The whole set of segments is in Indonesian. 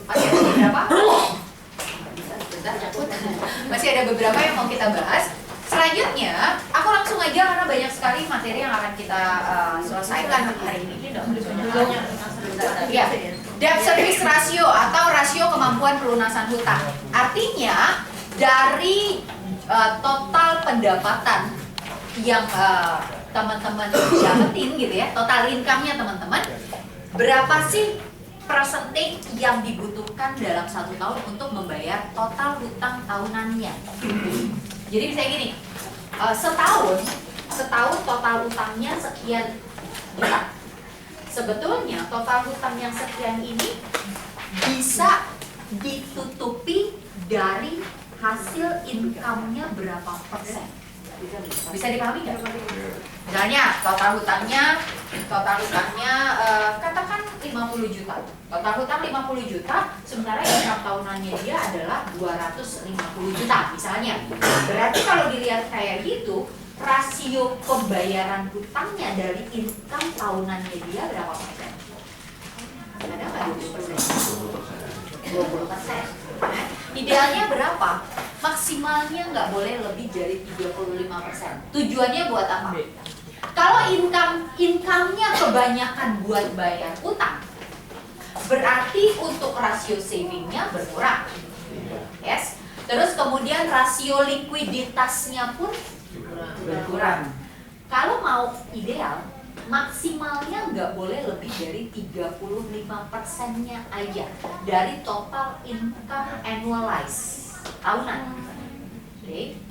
Masih ada beberapa? Masih ada beberapa yang mau kita bahas. Selanjutnya, aku langsung aja karena banyak sekali materi yang akan kita selesaikan hari ini. Ya, debt service ratio atau rasio kemampuan pelunasan hutang. Artinya dari total pendapatan yang teman-teman dapetin gitu ya, total income-nya teman-teman, berapa sih persentage yang dibutuhkan dalam 1 tahun untuk membayar total hutang tahunannya? Jadi misalnya gini, setahun total hutangnya sekian juta. Sebetulnya total hutang yang sekian ini bisa ditutupi dari hasil income-nya berapa persen. Bisa dipahami nggak? Misalnya total hutangnya katakan 50 juta. Total hutang 50 juta, sementara income tahunannya dia adalah 250 juta misalnya. Berarti kalau dilihat kayak gitu, rasio pembayaran hutangnya dari income tahunannya dia berapa persen? Ada nggak 20%? 20%. Nah, idealnya berapa? Maksimalnya nggak boleh lebih dari 35%. Tujuannya buat apa? Kalau income-nya kebanyakan buat bayar utang, berarti untuk rasio savingnya berkurang. Yes. Terus kemudian rasio likuiditasnya pun berkurang. Kalau mau ideal, maksimalnya nggak boleh lebih dari 35%-nya aja dari total income annualized tahunan. Oke.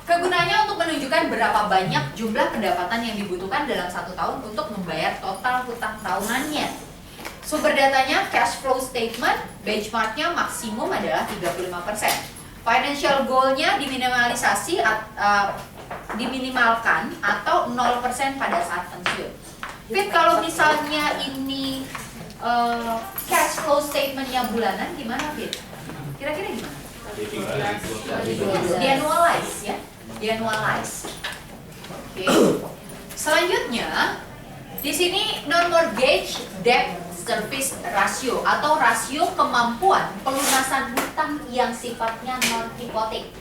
Kegunaannya untuk menunjukkan berapa banyak jumlah pendapatan yang dibutuhkan dalam 1 tahun untuk membayar total hutang tahunannya. Sumber datanya cash flow statement, benchmarknya maksimum adalah 35%. Financial goal-nya diminimalisasi diminimalkan atau 0% pada saat pensiun. Fit, kalau misalnya ini cash flow statement-nya bulanan gimana, Fit? Kira-kira gimana? Di-annualize ya, di-annualize. Oke. Selanjutnya, di sini non-mortgage debt service ratio atau rasio kemampuan pelunasan hutang yang sifatnya non-hipotek.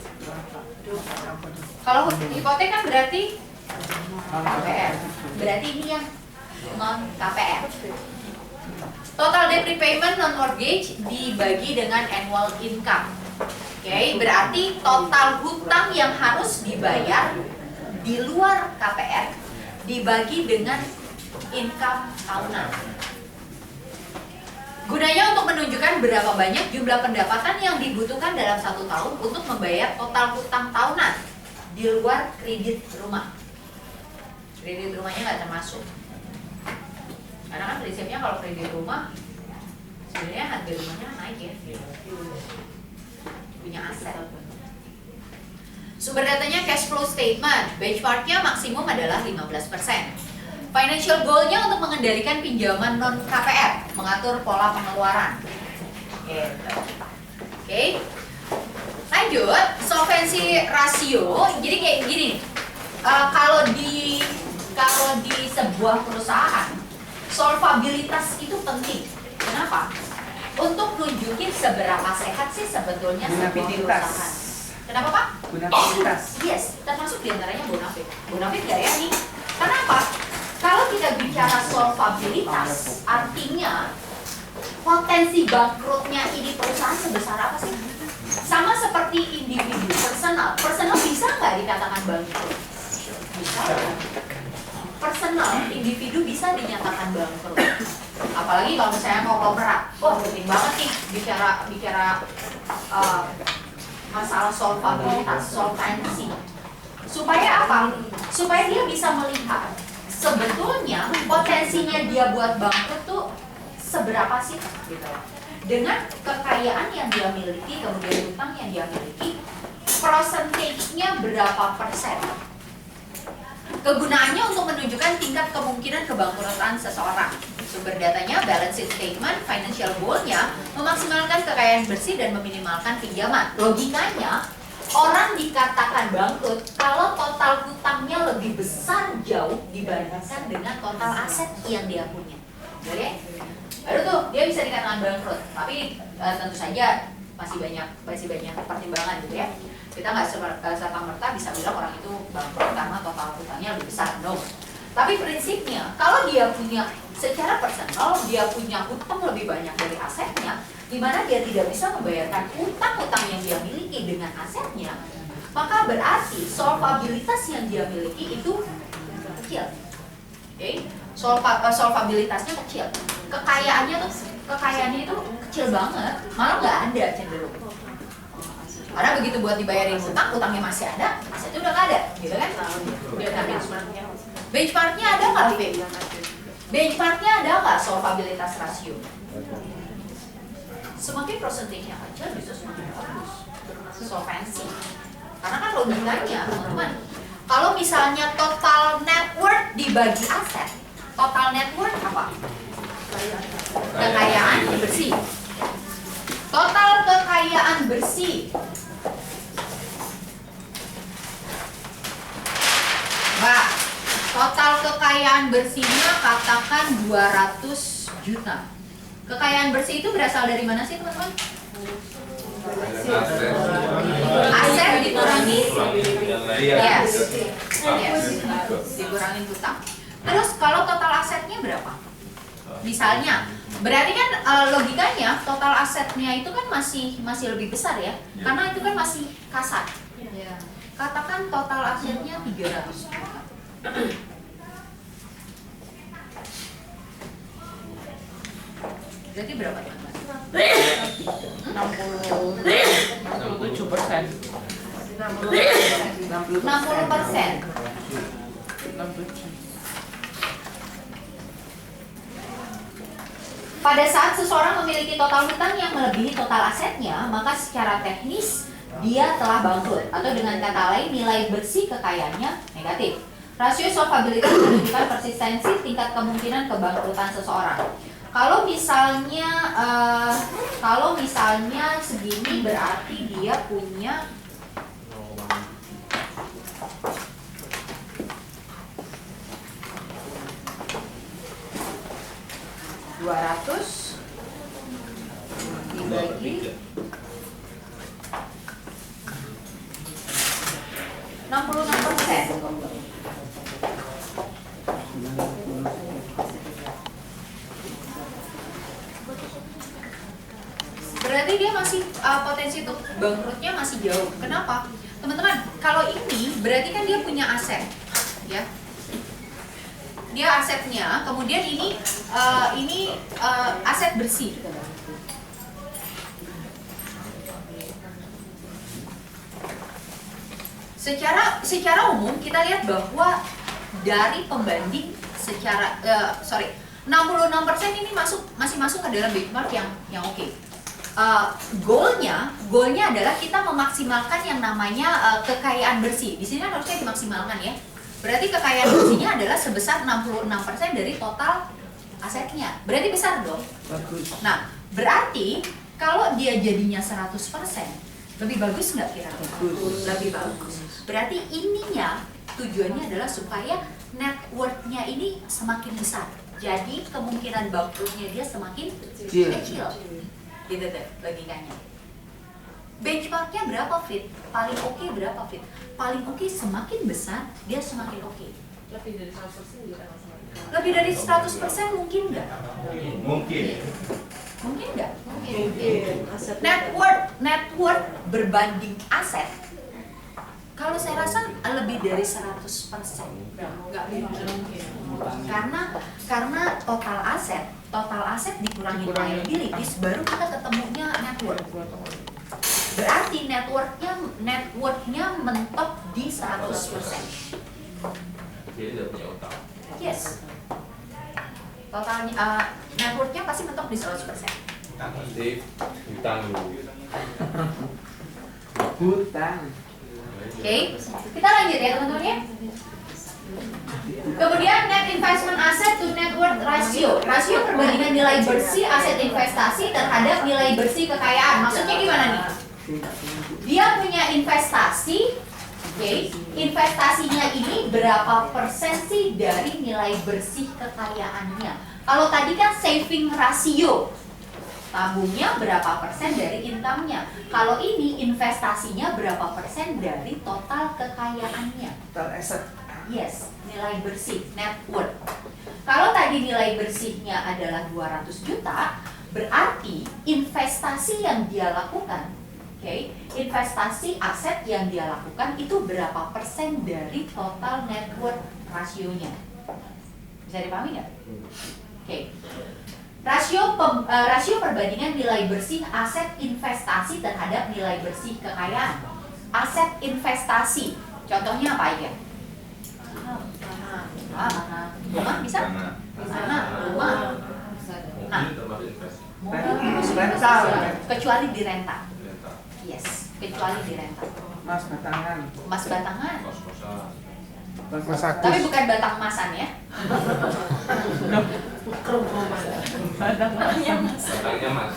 Kalau hipotek kan berarti KPR, berarti ini yang non-KPR. Total debt repayment non-mortgage dibagi dengan annual income. Oke, berarti total hutang yang harus dibayar di luar KPR dibagi dengan income tahunan. Gunanya untuk menunjukkan berapa banyak jumlah pendapatan yang dibutuhkan dalam 1 tahun untuk membayar total hutang tahunan di luar kredit rumah. Kredit rumahnya nggak termasuk. Karena kan prinsipnya kalau kredit rumah sebenarnya harga rumahnya naik ya, punya aset. Sumber datanya cash flow statement, benchmarknya maksimum adalah 15%. Financial goal-nya untuk mengendalikan pinjaman non-KPR, mengatur pola pengeluaran. Oke. Lanjut, solvency ratio. Jadi kayak gini. Kalau di sebuah perusahaan, solvabilitas itu penting. Kenapa? Untuk nunjukin seberapa sehat sih sebetulnya sebuah perusahaan. Kenapa, Pak? Bonafide. Yes, termasuk diantaranya bonafide. Bonafide nggak ya nih? Kenapa? Kalau kita bicara solvabilitas, artinya potensi bangkrutnya ini perusahaan sebesar apa sih? Sama seperti individu, personal. Personal bisa nggak dikatakan bangkrut? Bisa. Personal, individu bisa dinyatakan bangkrut. Apalagi kalau misalnya mau konglomerat. Oh, penting banget nih bicara masalah solvabilitas, solvency. Supaya apa? Supaya dia bisa melihat sebetulnya potensinya dia buat bangkrut tuh seberapa sih gitu. Dengan kekayaan yang dia miliki, kemudian hutang yang dia miliki, persentage-nya berapa persen. Kegunaannya untuk menunjukkan tingkat kemungkinan kebangkrutan seseorang. Sumber datanya balance sheet statement, financial goal-nya memaksimalkan kekayaan bersih dan meminimalkan pinjaman. Logikanya, orang dikatakan bangkrut kalau total hutangnya lebih besar jauh dibandingkan dengan total aset yang dia punya. Oke? Baru tuh dia bisa dikatakan bangkrut. Tapi tentu saja masih banyak pertimbangan gitu ya. Kita nggak serta-merta bisa bilang orang itu bangkrut karena total hutangnya lebih besar, no. Tapi prinsipnya, kalau dia punya secara personal, dia punya hutang lebih banyak dari asetnya, di mana dia tidak bisa membayarkan hutang-hutang yang dia miliki dengan asetnya, maka berarti solvabilitas yang dia miliki itu kecil. Oke, solvabilitasnya kecil. Kekayaannya itu kecil banget, malah nggak ada cenderung. Karena begitu buat dibayarin hutangnya masih ada, asetnya udah nggak ada, gitu kan? Benchmarknya ada nggak, Vivi? Benchmarknya ada nggak solvabilitas rasio? Semakin persentasenya kecil, bisa semakin bagus solvency. Karena kan logikanya, teman-teman, kalau misalnya total net worth dibagi aset, total net worth apa? Kekayaan bersih. Total kekayaan bersih. Mbak, total kekayaan bersihnya katakan 200 juta. Kekayaan bersih itu berasal dari mana sih, teman-teman? Aset dikurangi yes, dikurangin hutang. Terus kalau total asetnya berapa? Misalnya, berarti kan logikanya total asetnya itu kan masih lebih besar ya, karena itu kan masih kasar. Katakan total asetnya 300 juta. Berarti berapa teman-teman? 67%. 60%. Pada saat seseorang memiliki total hutang yang melebihi total asetnya, maka secara teknis dia telah bangkrut, atau dengan kata lain nilai bersih kekayaannya negatif. Rasio solvabilitas menunjukkan persistensi tingkat kemungkinan kebangkrutan seseorang. Kalau misalnya segini berarti dia punya $200 dibagi 66%. Berarti dia masih potensi untuk bangkrutnya masih jauh. Kenapa? Teman-teman, kalau ini berarti kan dia punya aset, ya. Dia asetnya, kemudian ini aset bersih. Secara umum kita lihat bahwa dari pembanding 66% ini masih masuk ke dalam benchmark yang oke. Goalnya adalah kita memaksimalkan yang namanya kekayaan bersih. Di sini kan harusnya dimaksimalkan ya. Berarti kekayaan bersihnya adalah sebesar 66% dari total asetnya. Berarti besar dong. Bagus. Nah, berarti kalau dia jadinya 100%, lebih bagus nggak kira-kira? Lebih bagus. Berarti ininya tujuannya adalah supaya net worth-nya ini semakin besar. Jadi kemungkinan bangkrutnya dia semakin kecil. Gitu deh logikanya. Benchmarknya berapa fit? Paling oke berapa fit? Paling oke semakin besar dia semakin oke. Lebih dari 100% juga masalah. Lebih dari 100% mungkin nggak? Mungkin. Mungkin nggak? Mungkin. Net worth berbanding aset. Kalau saya rasa lebih dari 100%. Nggak mungkin. Karena total aset dikurangi liabilities baru kita ketemunya net worth. Berarti net worth-nya mentok di 100%. Jadi udah punya utang. Yes. Totalnya net worth-nya pasti mentok di 100%. Pasti utang dulu. Hutang. Oke, kita lanjut ya teman-teman ya. Kemudian net investment asset to net worth ratio. Rasio perbandingan nilai bersih aset investasi terhadap nilai bersih kekayaan. Maksudnya gimana nih? Dia punya investasi, oke? Investasinya ini berapa persen sih dari nilai bersih kekayaannya? Kalau tadi kan saving rasio, tabungnya berapa persen dari income-nya. Kalau ini investasinya berapa persen dari total kekayaannya. Total asset. Yes, nilai bersih, net worth. Kalau tadi nilai bersihnya adalah 200 juta, berarti investasi yang dia lakukan, investasi aset yang dia lakukan itu berapa persen dari total net worth rasionya. Bisa dipahami nggak? Rasio perbandingan nilai bersih aset investasi terhadap nilai bersih kekayaan. Aset investasi, contohnya apa aja? Rumah bisa? Rumah. Nah, Rental. kecuali di renta. Yes, kecuali di renta. Mas batangan. Emas batangan. Mas Tapi bukan batang emasan ya. Batangnya mas. Batangnya mas.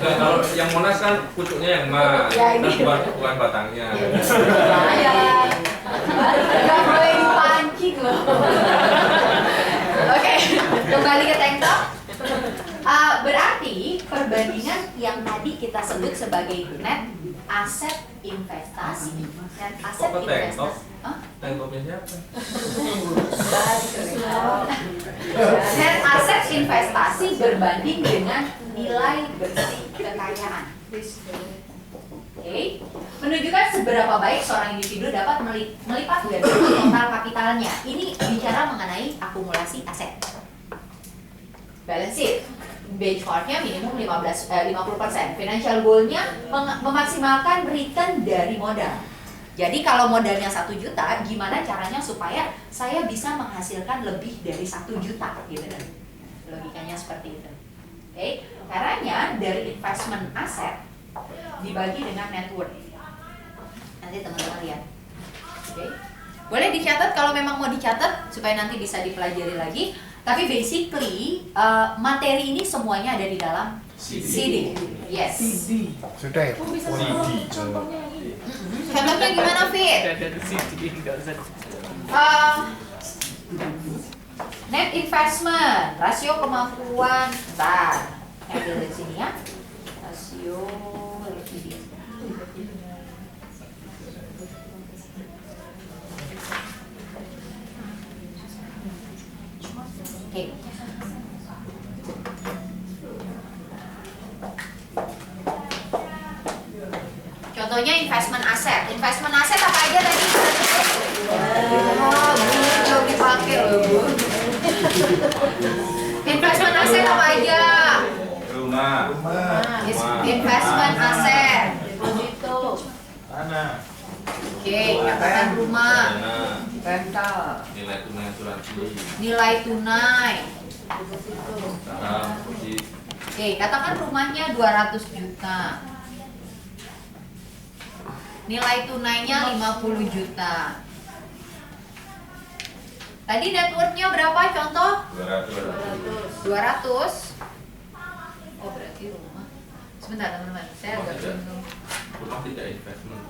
Nah, kalau yang Monas kan pucuknya yang mas, Ya, ini. kan bukan batangnya. Bahaya. Gak boleh dipancing loh. Oke, kembali ke tank top. Berarti perbandingan yang tadi kita sebut sebagai net aset investasi, net aset Kok ke tank top? investasi. Hah? Tank topnya siapa? Net aset investasi berbanding dengan nilai bersih kekayaan. Oke, menunjukkan seberapa baik seorang individu dapat melipat gandakan total kapitalnya. Ini bicara mengenai akumulasi aset. Balance sheet, benchmarknya minimum 50%. Financial goal-nya memaksimalkan return dari modal. Jadi kalau modalnya 1 juta, gimana caranya supaya saya bisa menghasilkan lebih dari 1 juta, gitu kan? Logikanya seperti itu. Oke, caranya dari investment aset dibagi dengan net worth. Nanti teman-teman lihat. Oke, boleh dicatat kalau memang mau dicatat supaya nanti bisa dipelajari lagi. Tapi basically materi ini semuanya ada di dalam CD. Yes. CD. Sudah ya? Kok bisa sama contohnya yang ini? Contohnya gimana, Fit? Dari CD enggak usah. Net investment, rasio kemampuan. Bentar, ambil dari sini ya. Rasio likuiditas. Oke. Contohnya investment aset. Investment aset apa aja tadi? Belum dipakai loh, Bu. Investment aset apa aja? Rumah. Investment aset. Deposito. Tanah. Oke, katakan rumah. Dana. Rental. Nilai tunai asuransi. Nilai tunai. Deposito. Saham. Deposit. Oke, katakan rumahnya 200 juta. Nilai tunainya 50 juta. Tadi net worth-nya berapa contoh? 200. 200. Oh, berarti rumah. Sebentar teman-teman, saya agak bingung. Rumah tidak investment.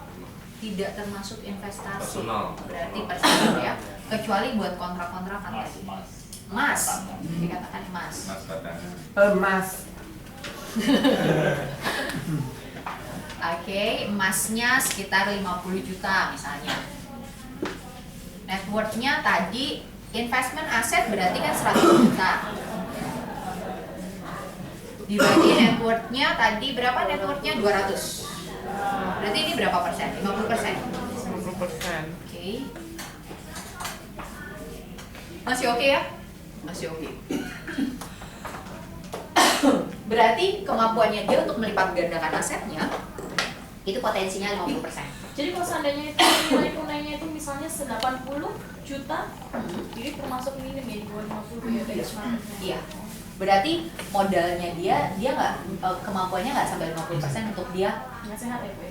Tidak termasuk investasi. Personal. Berarti personal ya. Kecuali buat kontrak-kontrakan tadi. Emas. Dikatakan emas. Mas batangan. Emas. Oke, emasnya sekitar 50 juta misalnya. Net worth-nya tadi investment aset berarti kan 100 juta. Dibagi net worth-nya tadi berapa net worth-nya? 200. Berarti ini berapa persen? 50%. 50%. Oke. Masih oke ya? Masih oke. Berarti kemampuannya dia untuk melipat gandakan asetnya itu potensinya 50%. Jadi kalau seandainya itu nilai tunainya itu misalnya 80 juta, jadi termasuk minim ya di bawah 50 ya benchmarknya. Iya. Berarti modalnya dia nggak kemampuannya nggak sampai 50% untuk dia Nggak sehat ya, Bu?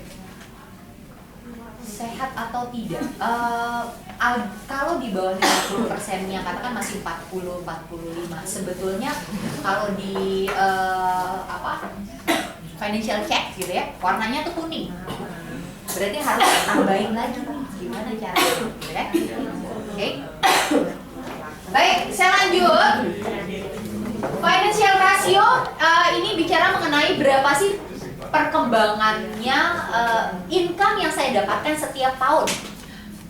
sehat atau tidak. Kalau di bawah 50%-nya katakan masih 40-45. Sebetulnya kalau di financial check gitu ya, warnanya tuh kuning. Berarti harus tambahin lagi nih, gimana caranya, gitu kan? Oke. Baik, saya lanjut. Financial ratio ini bicara mengenai berapa sih perkembangannya income yang saya dapatkan setiap tahun.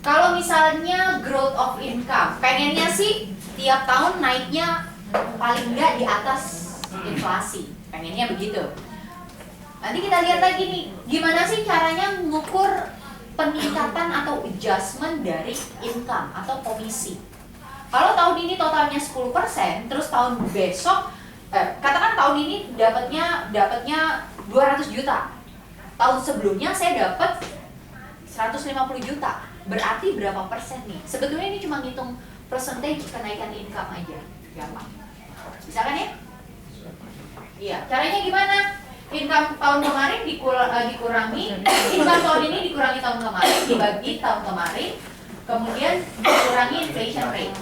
Kalau misalnya growth of income, pengennya sih tiap tahun naiknya paling nggak di atas inflasi, pengennya begitu. Nanti kita lihat lagi nih, gimana sih caranya mengukur peningkatan atau adjustment dari income atau komisi. Kalau tahun ini totalnya 10%, terus tahun besok, katakan tahun ini dapatnya 200 juta. Tahun sebelumnya saya dapat 150 juta. Berarti berapa persen nih? Sebetulnya ini cuma ngitung percentage kenaikan income aja, gampang. Bisa kan ya? Iya. Caranya gimana? Income tahun kemarin dikurangi, income tahun ini dikurangi tahun kemarin, dibagi tahun kemarin, kemudian dikurangi inflation rate.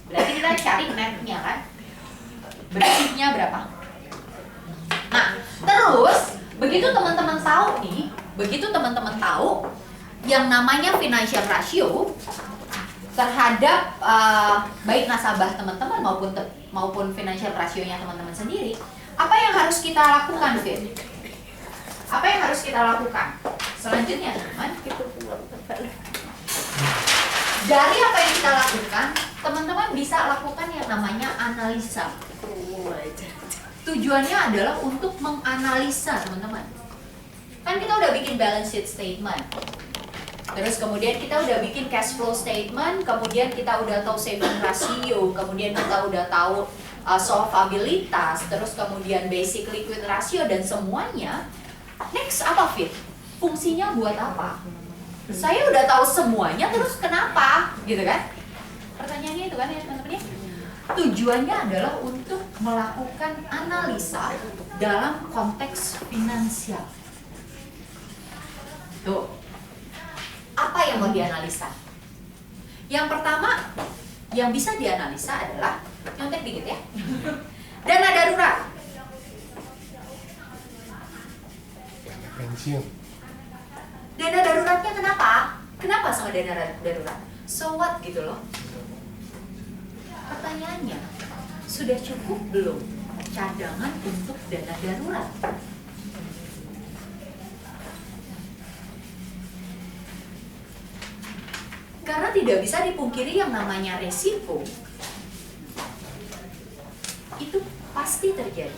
Berarti kita cari netnya kan? Bersihnya berapa? Nah, terus begitu teman-teman tahu yang namanya financial ratio terhadap baik nasabah teman-teman maupun financial ratio-nya teman-teman sendiri, apa yang harus kita lakukan, Fit? Apa yang harus kita lakukan? Selanjutnya, teman, dari apa yang kita lakukan, teman-teman bisa lakukan yang namanya analisa. Tujuannya adalah untuk menganalisa, teman-teman. Kan kita udah bikin balance sheet statement. Terus kemudian kita udah bikin cash flow statement, kemudian kita udah tahu saving ratio, kemudian kita udah tahu solvabilitas, terus kemudian basic liquid ratio dan semuanya. Next apa, Fit? Fungsinya buat apa? Saya udah tahu semuanya, terus kenapa? Gitu kan? Pertanyaannya itu kan ya teman-teman ya. Tujuannya adalah untuk melakukan analisa dalam konteks finansial. Tuh. Apa yang mau dianalisa? Yang pertama yang bisa dianalisa adalah, nyontek dikit ya, dana darurat. Pensiun. Dana daruratnya kenapa? Kenapa sama dana darurat? So what gitu loh. Pertanyaannya, sudah cukup belum cadangan untuk dana darurat? Karena tidak bisa dipungkiri yang namanya resiko itu pasti terjadi.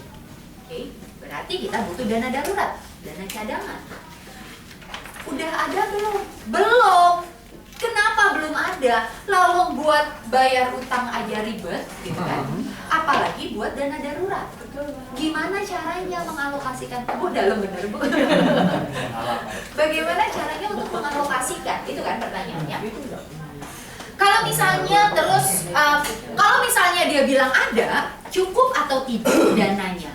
Oke, berarti kita butuh dana darurat, dana cadangan. Udah ada belum? Belum. Kenapa belum ada? Lawang buat bayar utang aja ribet, gitu kan? Apalagi buat dana darurat. Gimana caranya mengalokasikan? Bu, dalam bener Bu. Bagaimana caranya untuk mengalokasikan? Itu kan pertanyaannya. Kalau misalnya kalau misalnya dia bilang ada, cukup atau tidak dananya?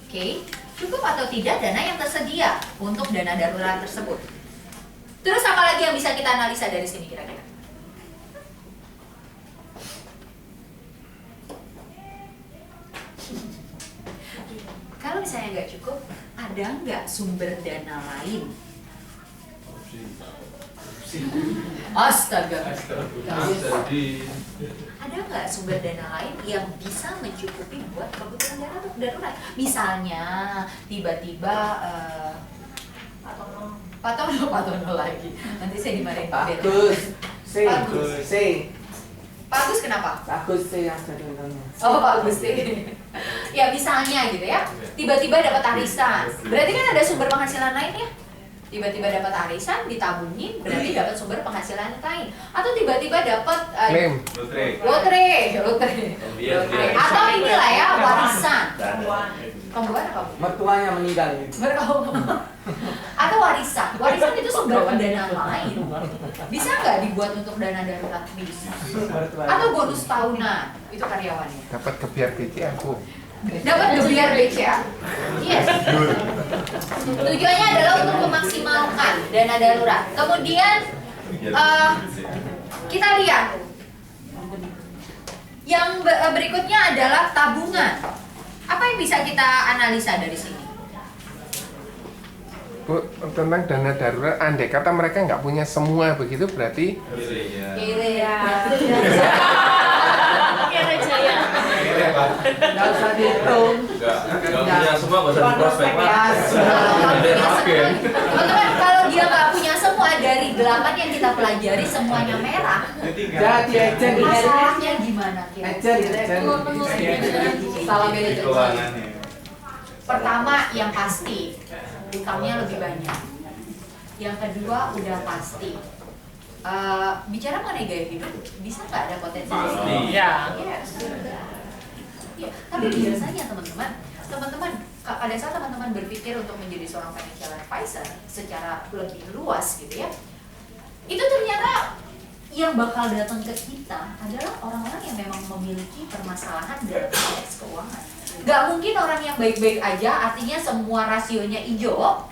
Oke, cukup atau tidak dana yang tersedia untuk dana darurat tersebut? Terus apa lagi yang bisa kita analisa dari sini kira-kira? Kalau misalnya nggak cukup, ada nggak sumber dana lain? Astaga. Ada nggak sumber dana lain yang bisa mencukupi buat kebutuhan darurat? Misalnya tiba-tiba Pak Tono lagi. Nanti saya dimarahin Pak Ben. Bagus. Pak Agus kenapa? Bagus sih yang saya dengarnya. Oh, Pak Agus sih. Ya misalnya gitu ya, tiba-tiba dapat arisan. Berarti kan ada sumber penghasilan lain ya? Tiba-tiba dapat arisan, ditabungin, berarti dapat sumber penghasilan lain. Atau tiba-tiba dapat lotre. Atau inilah ya, warisan. Pembuat apa? Mertuanya meninggal. Atau warisan. Warisan itu sumber pendanaan lain. Bisa nggak dibuat untuk dana darurat? Bisa. Atau bonus tahunan, itu karyawannya. Dapat kebiar PC aku. Dapat gebiar BCA. Yes. Tujuannya adalah untuk memaksimalkan dana darurat. Kemudian kita lihat yang berikutnya adalah tabungan. Apa yang bisa kita analisa dari sini? Bu, tentang dana darurat, andai kata mereka nggak punya semua begitu berarti Kirinya. Kiri ya. Kira Jaya. Nggak usah dihitung. Enggak punya semua enggak usah diprospek, Pak. Teman-teman, kalau dia nggak punya semua dari 8 yang kita pelajari semuanya merah, Jadi ejen masalahnya gimana Ejen, kira-kira? ejen. Salah Di manajemen. keuangannya. Pertama yang pasti utangnya lebih banyak. Yang kedua udah pasti. Bicara mengenai gaya hidup, bisa nggak ada potensi? Pasti. Ya. Yes. Ya, tapi biasanya teman-teman, pada saat teman-teman berpikir untuk menjadi seorang financial advisor secara lebih luas gitu ya, itu ternyata yang bakal datang ke kita adalah orang-orang yang memang memiliki permasalahan dalam konteks keuangan. Gak mungkin orang yang baik-baik aja, artinya semua rasionya hijau,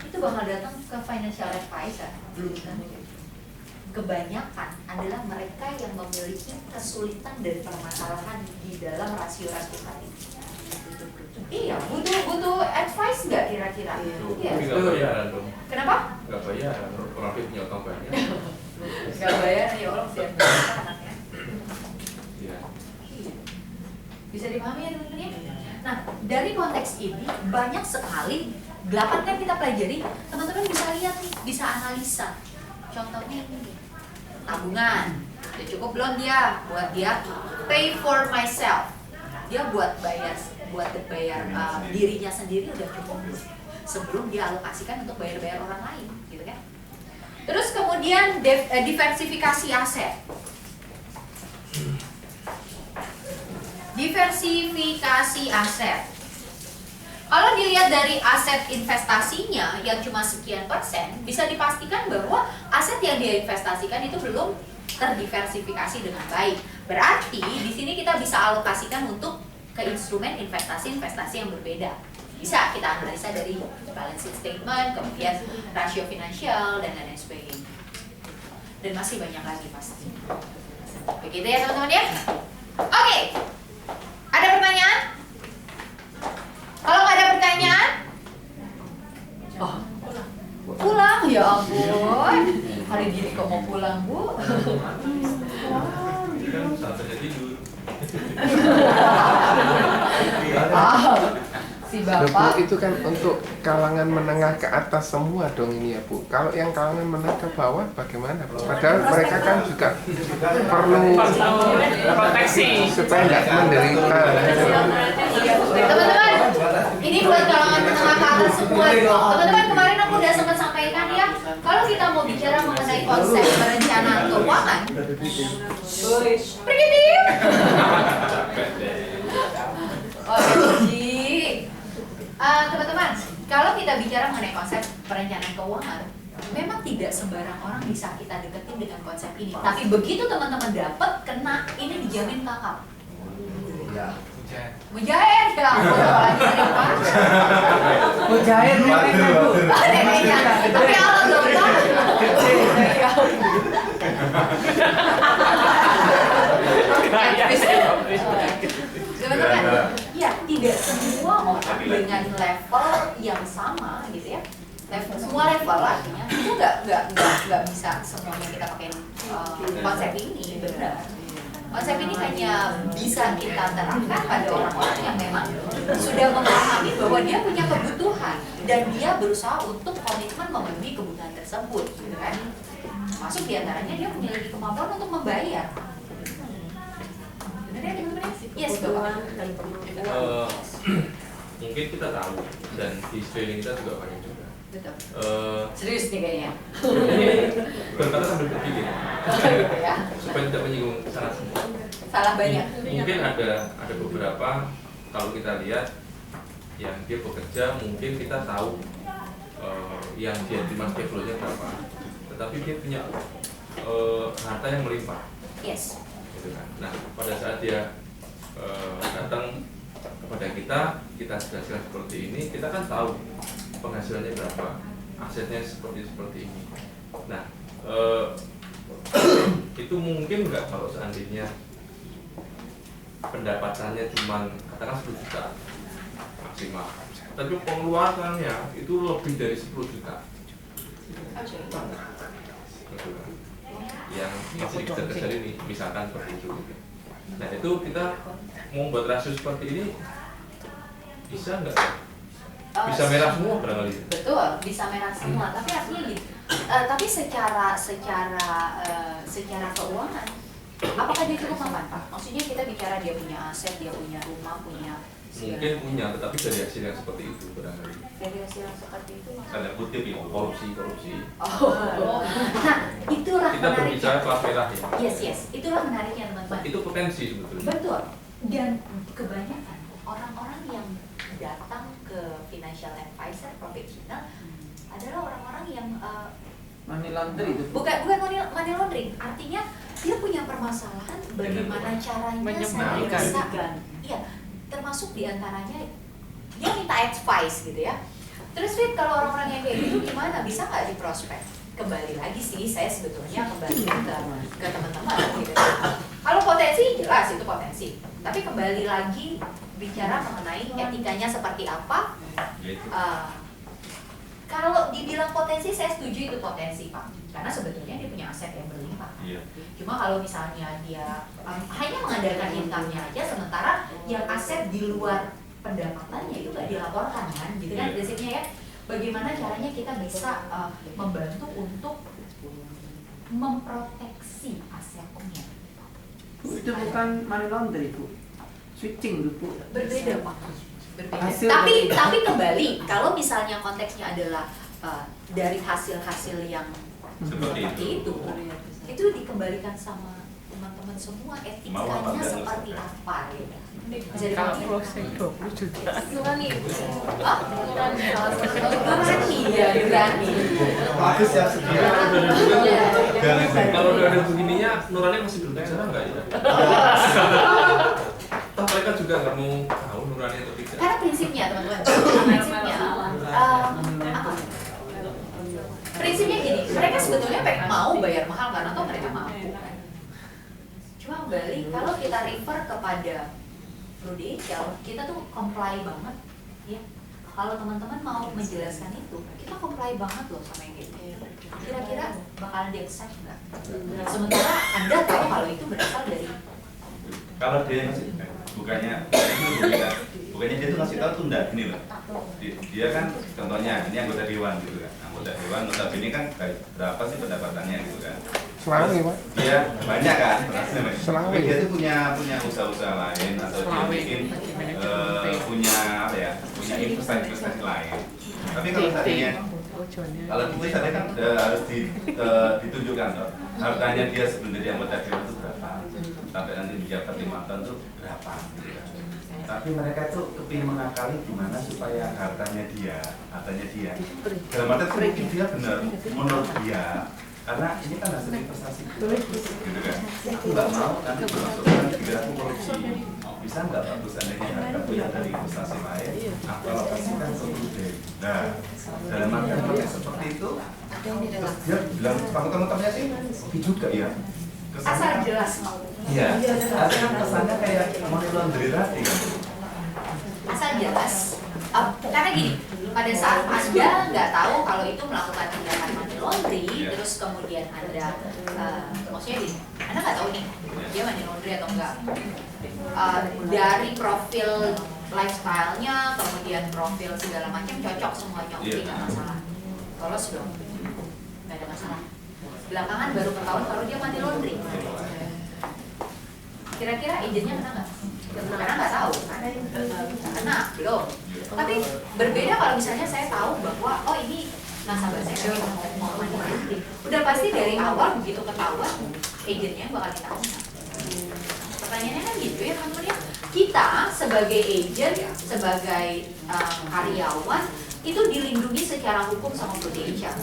itu bakal datang ke financial advisor. Belum tentu. Kebanyakan adalah mereka yang memiliki kesulitan dan permasalahan di dalam rasio-rasio tadi. Iya, butuh advice nggak kira-kira? Tuh, Iya. tapi nggak bayaran dong. Kenapa? Nggak bayaran, orang dia punya utang banyak. Nggak bayar, ya Allah siap anaknya. Iya. Bisa dipahami ya teman-teman ya? Nah, dari konteks ini banyak sekali 8 kan kita pelajari, teman-teman bisa lihat nih, bisa analisa. Contohnya ini, tabungan. Udah cukup belum dia buat dia pay for myself. Dia buat bayar dirinya sendiri udah cukup belum? Sebelum dia alokasikan untuk bayar-bayar orang lain, gitu kan? Terus kemudian diversifikasi aset. Diversifikasi aset. Kalau dilihat dari aset investasinya yang cuma sekian persen, bisa dipastikan bahwa aset yang dia investasikan itu belum terdiversifikasi dengan baik. Berarti di sini kita bisa alokasikan untuk ke instrumen investasi-investasi yang berbeda. Bisa kita analisa dari balance sheet statement, kemudian rasio finansial dan lain sebagainya. Dan masih banyak lagi pasti. Begitu ya teman-teman ya. Oke. Ada pertanyaan? Kalau nggak ada pertanyaan, oh, pulang ya ampun. Hari gini kok mau pulang Bu? Ini kan saatnya tidur. Si Loh, Bu, bapak. itu kan untuk kalangan menengah ke atas semua dong ini ya Bu. Kalau yang kalangan menengah ke bawah bagaimana Bu? Padahal mereka kan juga perlu Proteksi. supaya nggak menderita. Teman-teman, ini buat kalangan menengah ke atas semua. Teman-teman, kemarin aku udah sempat sampaikan ya, kalau kita mau bicara mengenai konsep perencanaan keuangan, pergi diem. Capek deh. Teman-teman, kalau kita bicara mengenai konsep perencanaan keuangan, memang tidak sembarang orang bisa kita deketin dengan konsep ini. Tapi begitu teman-teman dapat, kena, ini dijamin kakak. Mujair ya, apalagi sering baca. Mujair neneknya Bu. Neneknya, tapi Allah dong Pak. Teman-teman, ya tidak semua orang dengan level yang sama gitu ya. Semua level artinya itu nggak bisa semuanya kita pakai konsep ini, benar. Konsep ini hanya bisa kita terapkan pada orang-orang yang memang sudah memahami bahwa dia punya kebutuhan dan dia berusaha untuk komitmen memenuhi kebutuhan tersebut, gitu kan? Masuk diantaranya dia memiliki kemampuan untuk membayar. Benar ya teman-teman? Yes, Bapak. Mungkin kita tahu dan di sekeliling kita juga banyak juga. Betul. Eh, Serius nih kayaknya. berkata sambil berpikir Gitu ya. supaya tidak menyinggung salah semua. Salah banyak. Mungkin ada beberapa kalau kita lihat yang dia bekerja mungkin kita tahu yang dia terima cash flow-nya berapa, tetapi dia punya harta yang melimpah. Yes. Gitu kan. Nah, pada saat dia datang kepada kita jelaskan seperti ini, kita kan tahu penghasilannya berapa, asetnya seperti ini. Nah, itu mungkin nggak kalau seandainya pendapatannya cuma katakan 10 juta maksimal, tapi pengeluarannya itu lebih dari 10 juta. Gitu kan. Yang masih dikejar-kejar ini, misalkan seperti itu. Nah itu kita mau buat rasio seperti ini bisa nggak? Bisa merah semua barangkali. Betul, bisa merah semua. Tapi artinya gitu. Tapi secara keuangan, apakah dia cukup aman, Pak? Maksudnya kita bicara dia punya aset, dia punya rumah, punya Mungkin punya, tetapi dari hasil yang seperti itu barangkali. dari hasil yang seperti itu. Tanda kutip ya, korupsi. Oh, nah itulah Kita berbicara menariknya. kelas merah ya. Yes, itulah menariknya teman-teman. Itu potensi sebetulnya. Betul. Dan kebanyakan orang-orang yang datang ke financial advisor professional adalah orang-orang yang Money laundry itu. bukan money laundering. Artinya dia punya permasalahan bagaimana caranya saya bisa, iya, termasuk diantaranya dia minta advice gitu ya. Terus Fit, kalau orang-orang yang kayak gitu gimana, bisa nggak di prospek? Kembali lagi sih, saya sebetulnya kembali ke teman-teman gitu. Kalau potensi jelas itu potensi, tapi kembali lagi bicara mengenai etikanya seperti apa. Yaitu. Kalau dibilang potensi, saya setuju itu potensi, Pak. Karena sebetulnya dia punya aset yang berlimpah. Iya. Cuma kalau misalnya dia hanya mengandalkan income-nya aja, sementara yang aset di luar pendapatannya itu nggak dilaporkan kan, gitu kan prinsipnya ya. Bagaimana caranya kita bisa membantu untuk memproteksi asetnya? Bu, itu bukan money laundry, Bu. Switching, Bu. Berbeda, Pak. Berbeda. Hasil Tapi kembali, kalau misalnya konteksnya adalah dari hasil-hasil yang Seperti itu. itu dikembalikan sama teman-teman semua, Mau apa etikanya enggak seperti selesai. apa gitu. Bisa Kalau dipakai. closing 20 juta. Nurani. Ah, Nurani ya, Nurani. Aku siap sedia. Kalau udah ada begininya, Nurani masih berbicara nggak ya? Toh mereka juga nggak mau tahu Nurani atau tidak. Karena prinsipnya teman-teman, prinsipnya apa? Prinsipnya gini, mereka sebetulnya mau bayar mahal karena toh mereka mampu. Cuma kembali, kalau kita refer kepada prudential, kita tuh comply banget, ya. Kalau teman-teman mau menjelaskan itu, kita comply banget loh sama yang gitu. Kira-kira bakalan di accept nggak? Sementara Anda tahu kalau itu berasal dari Kalau dia ngasih, bukannya dia tuh ngasih tahu tuh enggak gini loh. Dia kan contohnya ini anggota dewan gitu kan. Anggota dewan notabene kan berapa sih pendapatannya gitu kan. Selawi, Pak. Dia banyak kan, Selawi. tapi dia tuh punya usaha-usaha lain atau dia mungkin punya apa ya, punya investasi lain. Tapi kalau tadinya kalau itu tadi kan harus ditunjukkan loh, hartanya dia sebenarnya anggota dewan itu berapa, sampai nanti menjabat 5 tahun itu berapa. Gitu kan. Tapi mereka tuh kepingin mengakali gimana supaya hartanya dia dalam arti mungkin dia benar menurut dia, karena ini kan hasil investasi gitu kan. Aku nggak mau nanti bermasukkan perilaku korupsi. Bisa nggak Pak seandainya harta punya dari investasi lain, aku alokasikan ke prudent. Nah, dalam arti seperti itu, terus dia bilang teman-temannya sih oke juga ya. asal jelas mau. Iya, artinya kesannya kayak money laundry tadi kan. Asal jelas. Karena gini, pada saat Anda nggak tahu kalau itu melakukan tindakan money laundry, terus kemudian Anda, maksudnya gini, Anda nggak tahu nih dia money laundry atau enggak. Dari profil lifestyle-nya, kemudian profil segala macam cocok semuanya, oke, nggak masalah. Lolos dong, nggak ada masalah. Belakangan baru ketahuan kalau dia money laundry. Kira-kira agennya kena nggak? Karena nggak tahu, kena belum. Tapi berbeda kalau misalnya saya tahu bahwa oh ini nasabah saya mau money laundry. Udah pasti dari awal begitu ketahuan, agennya bakal ditanya. Pertanyaannya kan gitu ya, teman-teman. Kita sebagai agent, sebagai karyawan itu dilindungi secara hukum sama prudential.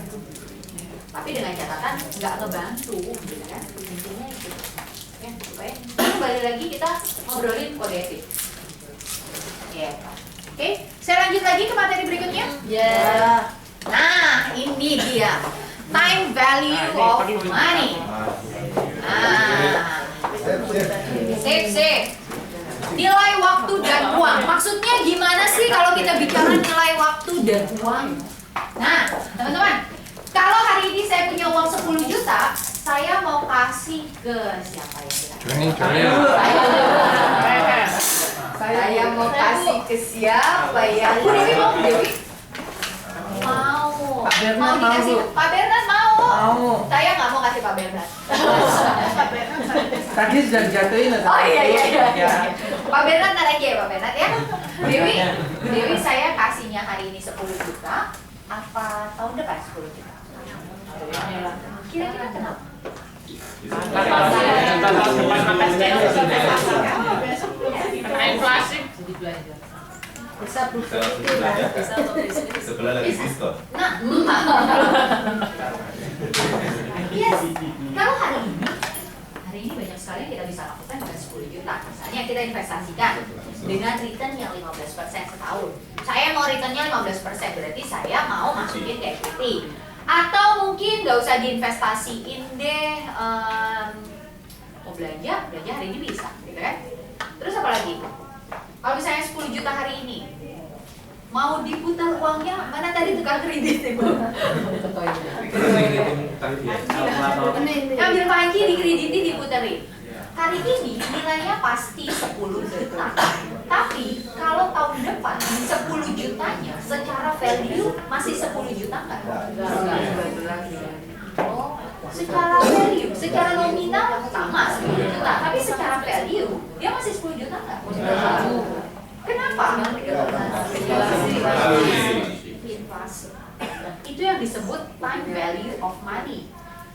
Tapi dengan catatan nggak ngebantu, gitu kan? Intinya itu. Ya, supaya kembali lagi kita ngobrolin kode etik. Ya, oke. Saya lanjut lagi ke materi berikutnya. Ya. Nah, ini dia time value of money. Nah, sip. Nilai waktu dan uang. Maksudnya gimana sih kalau kita bicara nilai waktu dan uang? Nah, teman-teman, kalau hari ini saya punya uang 10 juta, saya mau kasih ke siapa ya? Joni. Saya mau kasih ke siapa ya? Bu Dewi mau, Bu Dewi? Mau. Pak Bernard Mau dikasih? mau, Bu. Pak Bernard mau. Mau. Saya nggak mau kasih Pak Bernard. Tadi sudah dijatuhin. Oh iya. Pak Bernard ntar aja ya Pak Bernard ya. Dewi saya kasihnya hari ini 10 juta. Apa tahun depan 10 juta? Kira-kira kenapa? Inflasi. Bisa sebelah lagi diskon. Nah, yes. Kalau hari ini banyak sekali yang kita bisa lakukan dengan 10 juta. Misalnya kita investasikan dengan return yang 15% setahun. Saya mau returnnya 15%, berarti saya mau masukin ke equity. Atau mungkin nggak usah diinvestasiin deh, mau belanja hari ini bisa, gitu kan? Terus apa lagi? Kalau misalnya 10 juta hari ini, mau diputar uangnya, mana tadi tukang kredit ibu? Ambil panci, dikrediti, diputerin. Hari ini nilainya pasti 10 juta. Tapi kalau tahun depan 10 jutanya secara value masih 10 juta nggak? Oh, secara value, secara nominal sama 10 juta. Tapi secara value dia masih 10 juta nggak? Kenapa? Inflasi. Itu yang disebut time value of money.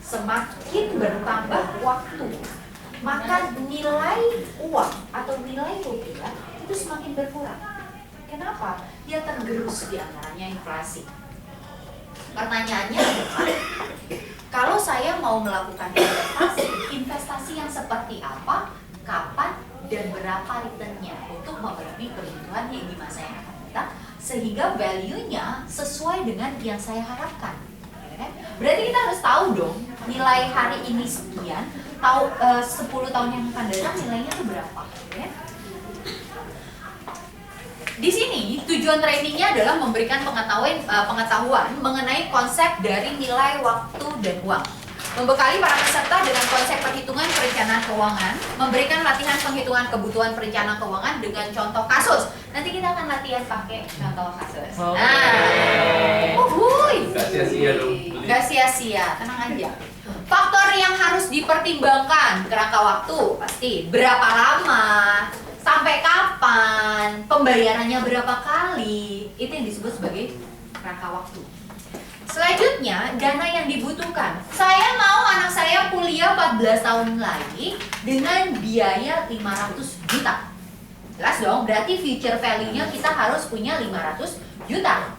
Semakin bertambah waktu, maka nilai uang atau nilai rupiah itu semakin berkurang. Kenapa? Dia tergerus di antaranya inflasi. Pertanyaannya adalah, kalau saya mau melakukan investasi yang seperti apa, kapan, dan berapa returnnya untuk memenuhi kebutuhan yang di masa yang akan datang, sehingga value-nya sesuai dengan yang saya harapkan. Berarti kita harus tahu dong nilai hari ini sekian, tahu 10 tahun yang akan datang nilainya itu berapa. Di sini tujuan trainingnya adalah memberikan pengetahuan mengenai konsep dari nilai waktu dan uang, membekali para peserta dengan konsep perhitungan perencanaan keuangan, memberikan latihan penghitungan kebutuhan perencanaan keuangan dengan contoh kasus. Nanti kita akan latihan pakai contoh kasus. Gak sia-sia dong. Gak sia-sia, tenang aja. Faktor yang harus dipertimbangkan, kerangka waktu pasti, berapa lama, sampai kapan, pembayarannya berapa kali, itu yang disebut sebagai kerangka waktu. Selanjutnya, dana yang dibutuhkan. Saya mau anak saya kuliah 14 tahun lagi dengan biaya 500 juta. Jelas dong, berarti future value-nya kita harus punya 500 juta.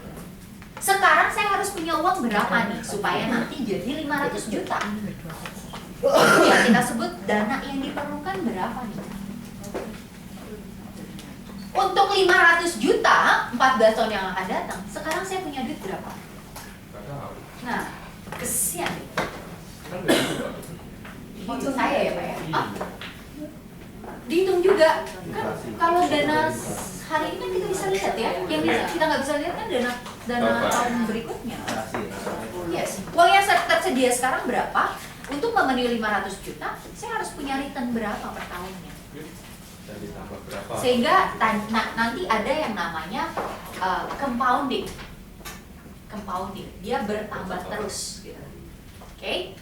Sekarang saya harus punya uang berapa nih supaya nanti jadi 500 juta? Yang kita sebut dana yang diperlukan berapa nih? Untuk 500 juta, 14 tahun yang akan datang, sekarang saya punya duit berapa? Nah, kesian. Hitung saya ya Pak ya? Dihitung juga. Kan kalau dana hari ini kan kita bisa lihat ya. Yang kita nggak bisa lihat kan dana tahun berikutnya. Yes. Uang yang tersedia sekarang berapa? Untuk memenuhi 500 juta, saya harus punya return berapa per tahunnya? Sehingga nanti ada yang namanya compounding. Dia bertambah terus gitu. Oke.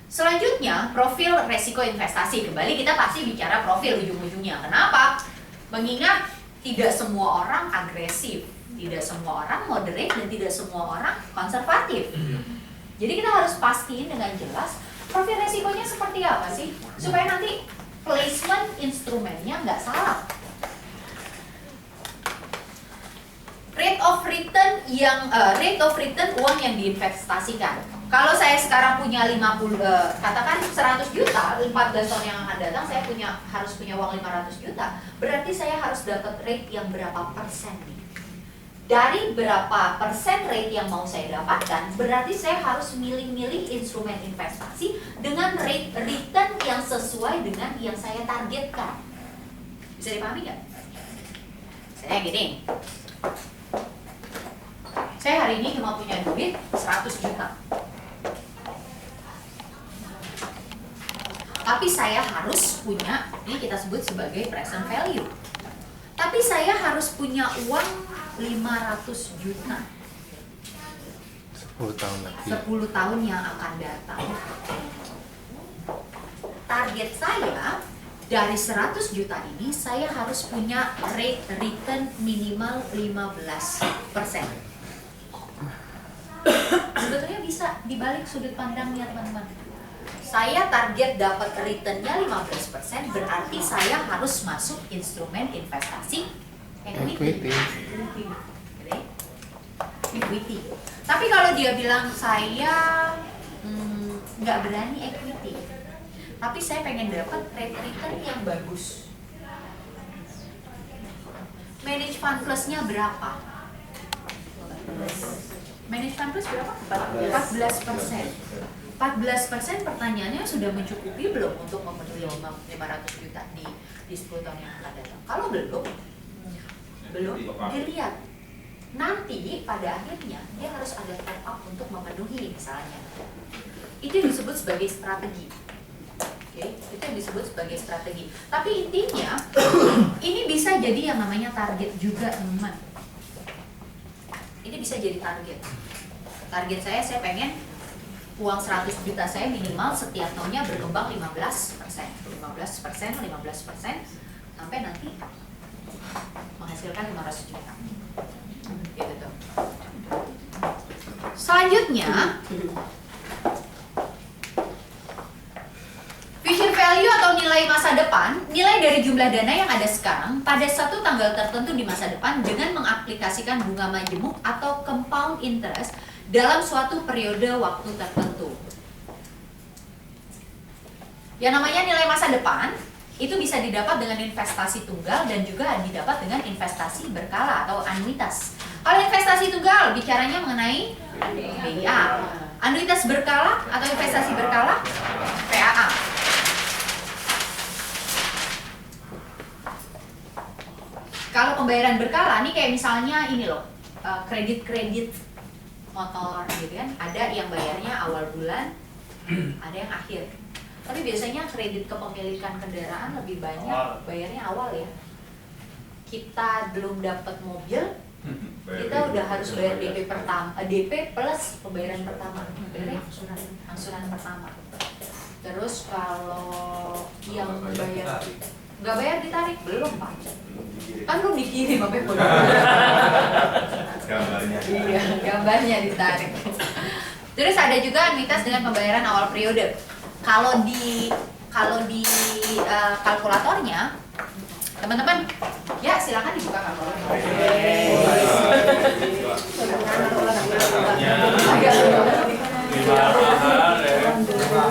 Selanjutnya, profil resiko investasi. Kembali kita pasti bicara profil ujung-ujungnya. Kenapa? Mengingat tidak semua orang agresif, tidak semua orang moderate, dan tidak semua orang konservatif. Jadi kita harus pastiin dengan jelas profil resikonya seperti apa sih, supaya nanti placement instrumennya nggak salah. Rate of return uang yang diinvestasikan. Kalau saya sekarang punya 100 juta, 14 tahun yang akan datang saya harus punya uang 500 juta. Berarti saya harus dapat rate yang berapa persen nih? Dari berapa persen rate yang mau saya dapatkan, berarti saya harus milih-milih instrumen investasi dengan rate return yang sesuai dengan yang saya targetkan. Bisa dipahami nggak? Saya gini, saya hari ini cuma punya duit 100 juta. Tapi saya harus punya, ini kita sebut sebagai present value. Tapi saya harus punya uang 500 juta 10 tahun lagi. 10 tahun yang akan datang. Target saya dari 100 juta ini, saya harus punya rate return minimal 15%. Sebetulnya bisa dibalik sudut pandangnya, teman-teman. Saya target dapat returnnya 15%, berarti saya harus masuk instrumen investasi equity. Equity. Tapi kalau dia bilang saya nggak berani equity, tapi saya pengen dapat rate return yang bagus. Manage fund plusnya berapa? Manage fund plus berapa? 14%. 14% pertanyaannya sudah mencukupi belum untuk memenuhi 500 juta di 10 tahun yang akan datang? Kalau belum dilihat. Nanti pada akhirnya dia harus ada top up untuk memenuhi misalnya. Itu disebut sebagai strategi. Oke, itu yang disebut sebagai strategi. Tapi intinya ini bisa jadi yang namanya target juga, teman-teman. Ini bisa jadi target. Target saya pengen uang 100 juta saya minimal setiap tahunnya berkembang 15%, sampai nanti menghasilkan 500 juta. Gitu tuh. Selanjutnya, future value atau nilai masa depan, nilai dari jumlah dana yang ada sekarang pada satu tanggal tertentu di masa depan dengan mengaplikasikan bunga majemuk atau compound interest dalam suatu periode waktu tertentu. Yang namanya nilai masa depan itu bisa didapat dengan investasi tunggal dan juga didapat dengan investasi berkala atau anuitas. Kalau investasi tunggal bicaranya mengenai BIA. Anuitas berkala atau investasi berkala PAA. Kalau pembayaran berkala nih kayak misalnya ini loh, kredit motor gitu kan, ada yang bayarnya awal bulan, ada yang akhir. Tapi biasanya kredit kepemilikan kendaraan lebih banyak bayarnya awal ya. Kita belum dapat mobil, kita udah harus bayar DP pertama, DP plus pembayaran pertama, angsuran pertama. Terus kalau yang bayar nggak bayar ditarik, belum Pak. Kan belum dikirim apa pun. Gambarnya. Iya, gambarnya ditarik. Terus ada juga anuitas dengan pembayaran awal periode. Kalau di kalkulatornya, teman-teman, ya silakan dibuka kalkulator.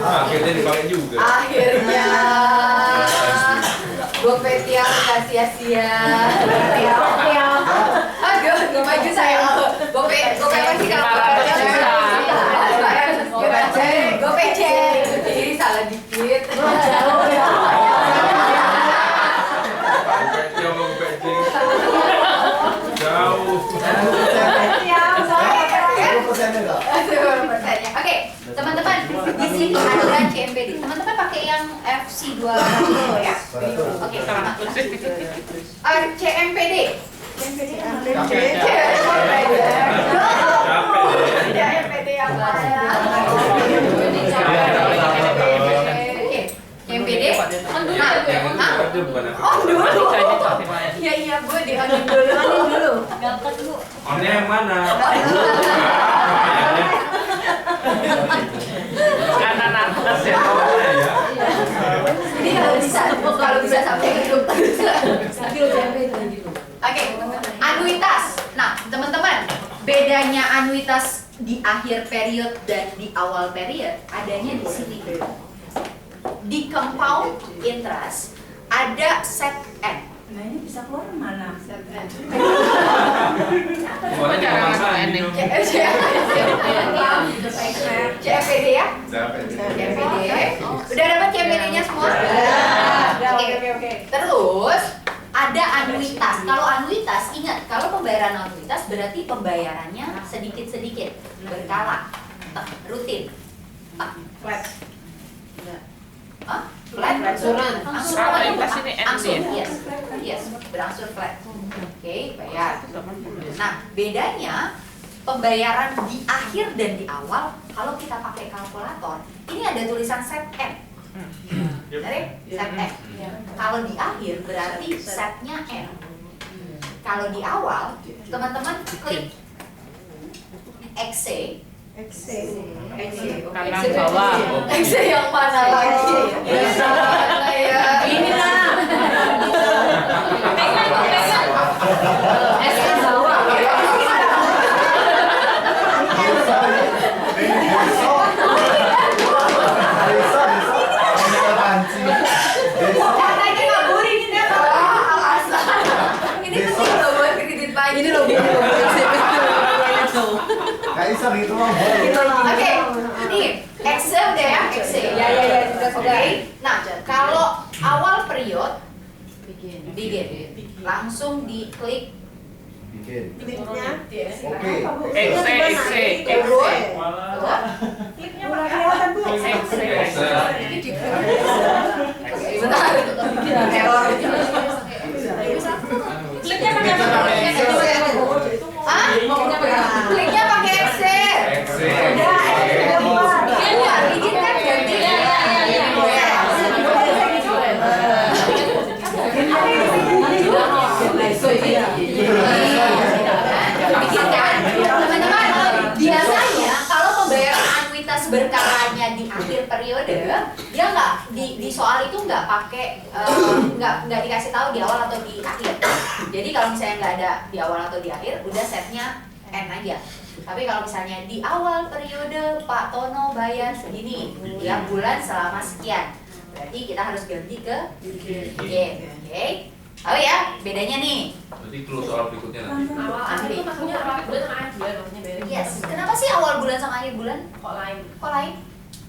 Akhirnya dipakai juga. Akhirnya, Gopetia nggak sia-sia. Aduh, nggak maju saya. Gope pasti Gopece. Jadi salah dikit. Jauh. Oke, teman-teman, di sini ada CMPD. Teman-teman pakai yang FC 200 ya. Oke, CMPD. CMPD yang mana? CMPD. Oh dulu. Iya gue di on dulu. Dapat dulu. Onnya yang mana? Kanan atas ya. Jadi kalau bisa sampai ke grup Oke, anuitas. Nah, teman-teman, bedanya anuitas di akhir period dan di awal period adanya di sini. Di compound interest ada set N. Nah ini bisa keluar mana? CFPD ya? CFPD. Udah dapat CFPD-nya semua? Oke. Terus ada anuitas. Kalau anuitas, ingat, kalau pembayaran anuitas berarti pembayarannya sedikit-sedikit, berkala, rutin. Flat. Hah? Flat? Angsuran. Angsur, yes, berangsur flat. Oke, bayar. Nah, bedanya pembayaran di akhir dan di awal, kalau kita pakai kalkulator, ini ada tulisan set N. Benar ya? Set N. Kalau di akhir berarti setnya N. Kalau di awal, teman-teman klik XC. Kanan bawah. XC yang mana lagi? Mana ya? Inilah. XC bawah. Katanya ngaburin ini alasan. Ini penting loh buat kredit pagi. Ini loh Gak bisa gitu loh. Oke, nih Excel udah ya, Excel. Ya, sudah. Oke. Nah, kalau awal period begin, langsung diklik Bikin. Kliknya. Oke. Bentar. Error. Kliknya pakai apa? Ah? Kliknya pakai Excel. Udah, buat bikin kan ganti. Bikin kan? Teman-teman, biasanya kalau pembayaran anuitas berkalanya di akhir periode, dia nggak di soal itu nggak pakai nggak dikasih tahu di awal atau di akhir. Jadi kalau misalnya nggak ada di awal atau di akhir, udah setnya N aja. Tapi kalau misalnya di awal periode Pak Tono bayar segini, tiap bulan selama sekian, berarti kita harus ganti ke bikin. Oke? Oh ya, bedanya nih. Berarti clue soal berikutnya nanti. Awal itu maksudnya awal bulan sama akhir bulan maksudnya beda. Yes. Kenapa sih awal bulan sama akhir bulan? Kok lain? Kok lain?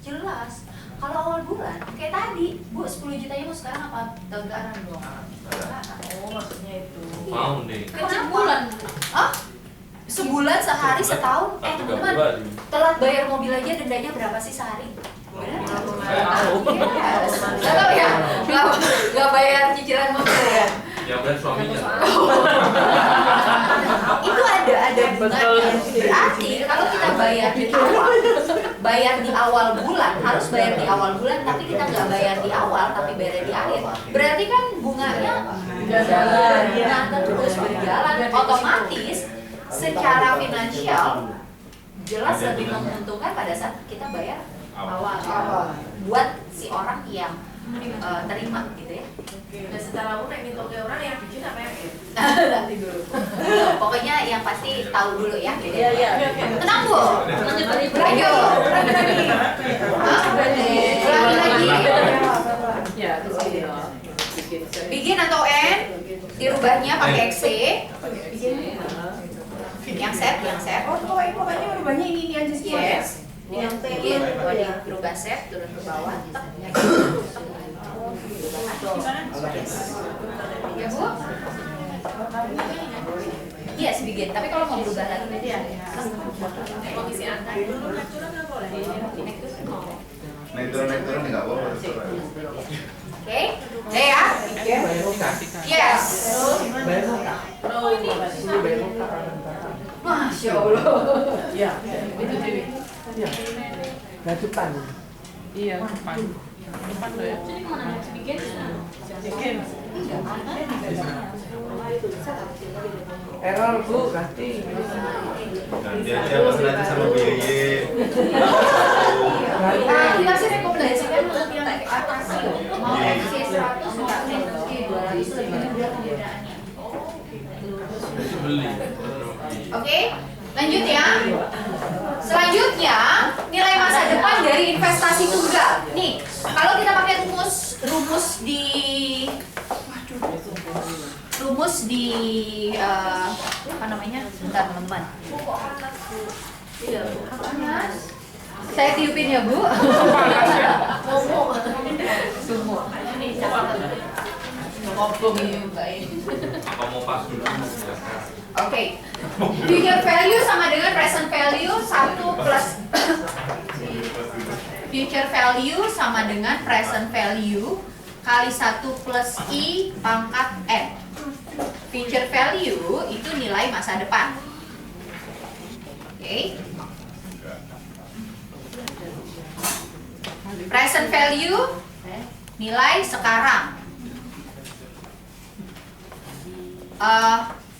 Jelas. Kalau awal bulan, kayak tadi, Bu, 10 jutanya mau sekarang apa tahun depan dong? Oh, maksudnya itu. Mau nih. Kan bulan. Hah? Sebulan, sehari, setahun? Teman-teman, telat bayar mobil aja dendanya berapa sih sehari? Bener? Yes. Nggak tahu ya? Nggak bayar cicilan mobil ya? Yang benar suaminya. Itu ada bunganya. Berarti kalau kita bayar di awal bulan, harus bayar di awal bulan, tapi kita nggak bayar di awal, tapi bayar di akhir. Berarti kan bunganya terus berjalan, otomatis secara finansial jelas lebih menguntungkan pada saat kita bayar awal buat si orang yang terima gitu ya. Dan secara umum yang ngitung ke orang yang bikin apa yang Nanti dulu. Pokoknya yang pasti tahu dulu ya. Iya. Tenang Bu. Lanjut lagi. Ulangi lagi. Ya, terus ini. Bikin atau N dirubahnya pakai XC. Yang set. Oh, pokoknya merubahnya ini aja sih. Yes. Yang bikin dirubah set turun ke bawah. Ya Bu. Yes, bikin. Tapi kalau mau berubah lagi nanti ya. komisi angka dulu lecturer nggak boleh. Naik turun nggak boleh. Oke. Udah ya? Yes. Oh ini. Masya Allah. Iya. Itu Dewi. Iya. Nah, depan. Iya, depan. Depan loh ya. Jadi kemana nih? Bikin? Error Bu, ganti. Ganti aja pesan aja sama biaya. Kita sih rekomendasikan untuk yang atas mau FC 100 mau FC 200 lebih mudah pembedaannya. Beli. Oke, lanjut ya. Selanjutnya, nilai masa depan dari investasi tunggal. Nih, kalau kita pakai rumus di apa namanya? Bentar teman-teman. Panas. Saya tiupin ya Bu. Sumo. Apa mau pas dulu? Oke. Future value sama dengan present value 1 plus future value sama dengan present value kali 1 plus I pangkat N. Future value itu nilai masa depan. Oke. Present value nilai sekarang.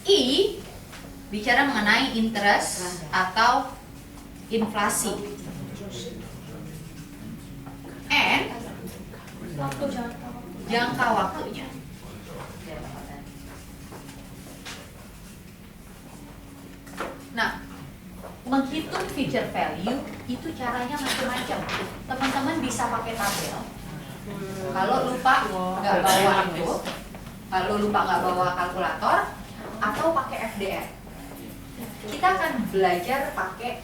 I bicara mengenai interest atau inflasi. N Waktu jangka waktunya. Nah, menghitung future value itu caranya macam-macam. Teman-teman bisa pakai tabel. Kalau lupa nggak bawa itu, kalau lupa nggak bawa kalkulator, atau pakai FDR. Kita akan belajar pakai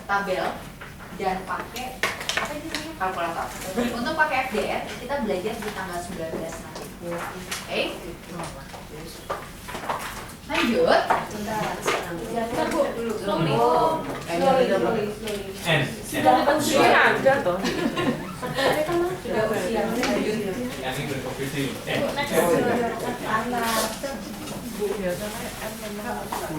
tabel dan pakai apa ini namanya? Kalkulator. Untuk pakai FDR kita belajar di tanggal 19 nanti. Oke? Lanjut. Bentar Bu, slowly. N. Ini ada toh. Yang ini berkompetisi. N. Biasanya M memang bulan.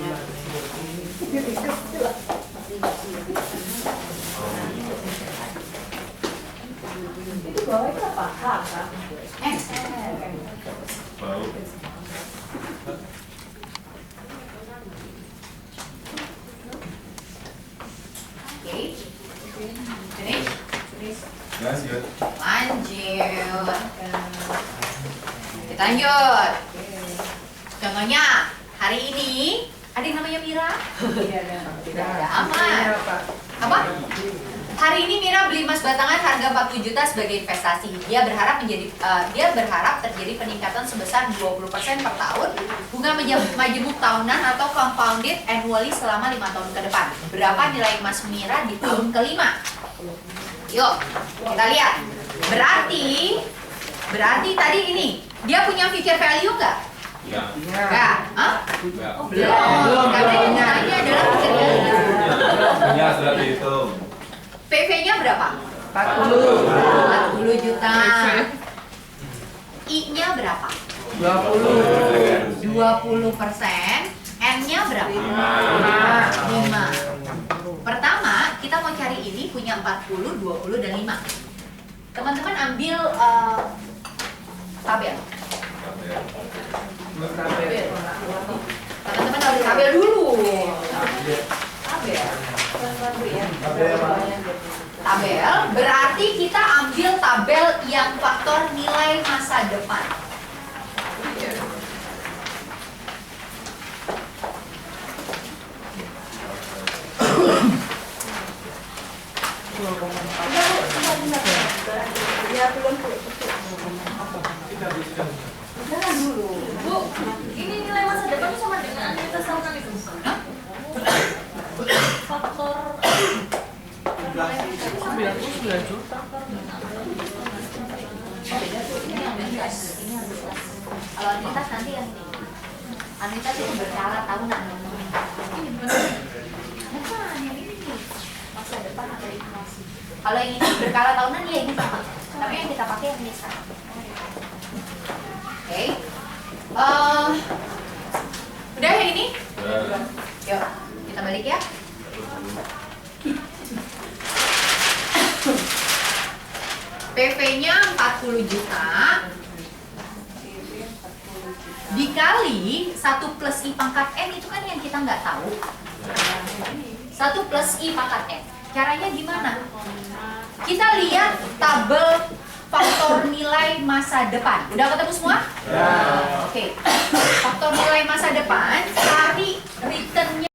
Itu bawah itu apa? H kan? Bau. Oke. Finish. Lanjut. Lanjut. Kita lanjut. Contohnya hari ini ada yang namanya Mira. Tidak ada aman. Apa? Hari ini Mira beli emas batangan harga 40 juta sebagai investasi. Dia berharap terjadi peningkatan sebesar 20% per tahun. Bunga majemuk tahunan atau compounded annually selama 5 tahun ke depan. Berapa nilai emas Mira di tahun kelima? Yuk, kita lihat. Berarti tadi ini dia punya future value nggak? Ya. Nggak? Hah? Ya. Belum. Karena yang ditanya adalah future value. Ya sudah dihitung. PV-nya berapa? 40 juta. I-nya berapa? 20%. N-nya berapa? 5. Pertama, kita mau cari ini punya 40, 20, dan 5. Teman-teman ambil tabel. Teman-teman ambil tabel dulu. Tabel berarti kita ambil tabel yang faktor nilai masa depan. Bu, ini nilai masa depan itu sama dengan analitas tahunan itu? Faktor 99 juta. Ini anuitas. Kalau anuitas nanti yang ini. Anuitas itu berkala tahunan. Ini bukan yang ini nih. Masa depan atau inflasi. Kalau yang ini berkala tahunan ya ini sama. Tapi yang kita pakai yang ini sekarang. Oke. Udah yang ini? Yuk, kita balik ya. PV-nya 40 juta dikali 1 plus I pangkat N itu kan yang kita nggak tahu. 1 plus I pangkat N. Caranya gimana? Kita lihat tabel faktor nilai masa depan. Udah ketemu semua? Ya. Oke. Faktor nilai masa depan, cari return-nya.